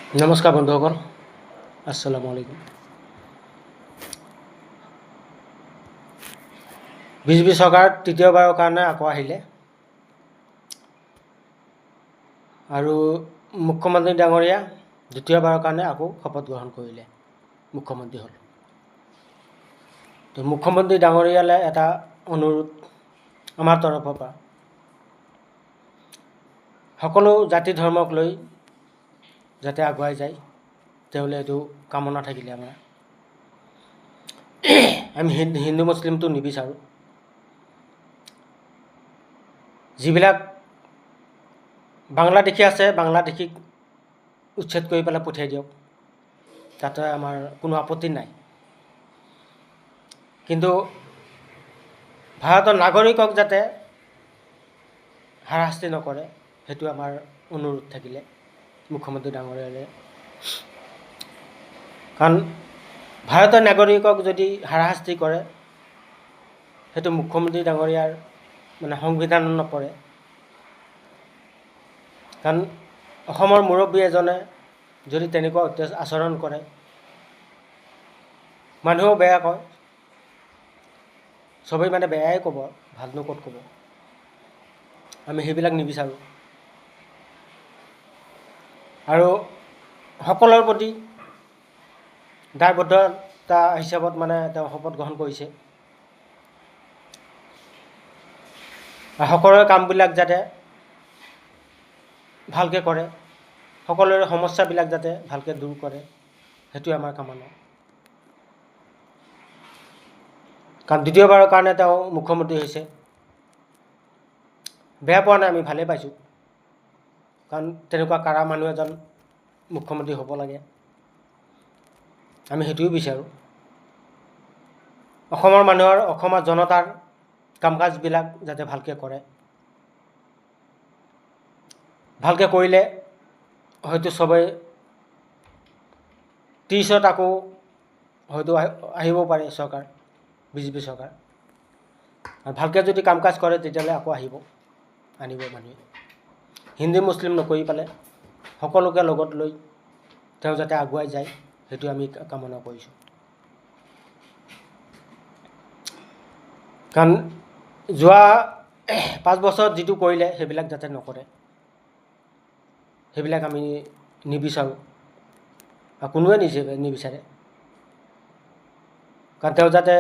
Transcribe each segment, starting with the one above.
নমস্কাৰ বন্ধুসকল, আসসালামু আলাইকুম। বিজেপি চৰকাৰ তৃতীয়বাৰৰ কাৰণে আকৌ আহিলে আৰু মুখ্যমন্ত্ৰী ডাঙৰীয়া দ্বিতীয়বাৰৰ কাৰণে আকৌ শপত গ্ৰহণ কৰিলে, মুখ্যমন্ত্ৰী হ'ল। তো মুখ্যমন্ত্ৰী ডাঙৰীয়ালৈ এটা অনুৰোধ আমাৰ তৰফৰ পৰা, সকলো জাতি ধৰ্মক লৈ যাতে আগুৱাই যায়, তেওঁলৈ এইটো কামনা থাকিলে আমাৰ। আমি হিন্দু মুছলিমটো নিবিচাৰোঁ। যিবিলাক বাংলাদেশী আছে, বাংলাদেশীক উচ্ছেদ কৰি পেলাই পঠিয়াই দিয়ক, তাতে আমাৰ কোনো আপত্তি নাই। কিন্তু ভাৰতৰ নাগৰিকক যাতে হাৰাশাস্তি নকৰে, সেইটো আমাৰ অনুৰোধ থাকিলে মুখ্যমন্ত্ৰী ডাঙৰীয়ালৈ। কাৰণ ভাৰতৰ নাগৰিকক যদি হাৰাশাস্তি কৰে, সেইটো মুখ্যমন্ত্ৰী ডাঙৰীয়াৰ সংবিধানত নপৰে। কাৰণ অসমৰ মুৰব্বী এজনে যদি তেনেকুৱা আচৰণ কৰে, মানুহেও বেয়া কয়, চবেই বেয়াই ক'ব, ভালনো ক'ত ক'ব। আমি সেইবিলাক নিবিচাৰোঁ। আৰু সকলৰ প্ৰতি দায়বদ্ধতা হিচাপত তেওঁ শপত গ্ৰহণ কৰিছে। সকলোৰে কামবিলাক যাতে ভালকৈ কৰে, সকলোৰে সমস্যাবিলাক যাতে ভালকৈ দূৰ কৰে, সেইটোৱে আমাৰ কামনা। কাৰণ দ্বিতীয়বাৰৰ কাৰণে তেওঁ মুখ্যমন্ত্ৰী হৈছে, বেয়া পোৱা নাই, আমি ভালেই পাইছোঁ। কাৰণ তেনেকুৱা কাৰা মানুহ এজন মুখ্যমন্ত্ৰী হ'ব লাগে, আমি সেইটোও বিচাৰোঁ। অসমৰ মানুহৰ, অসমৰ জনতাৰ কাম কাজবিলাক যাতে ভালকৈ কৰে, ভালকৈ কৰিলে হয়তো চবেই 30ত আকৌ হয়তো আহিব পাৰে চৰকাৰ, বিজেপি চৰকাৰ। আৰু ভালকৈ যদি কাম কাজ কৰে, তেতিয়াহ'লে আকৌ আনিব মানুহে। হিন্দু মুছলিম নকৰি পেলাই সকলোকে লগত লৈ তেওঁ যাতে আগুৱাই যায়, সেইটো আমি কামনা কৰিছোঁ। কাৰণ যোৱা 5 বছৰত যিটো কৰিলে, সেইবিলাক যাতে নকৰে, সেইবিলাক আমি নিবিচাৰোঁ, আৰু কোনোৱে নিবিচাৰে। কাৰণ তেওঁ যাতে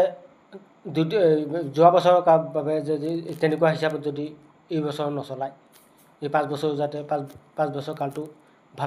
যোৱা বছৰৰ বাবে যদি তেনেকুৱা হিচাপত যদি এই বছৰ নচলায়, এই 5 বছৰ যাতে 5 বছৰ কালটো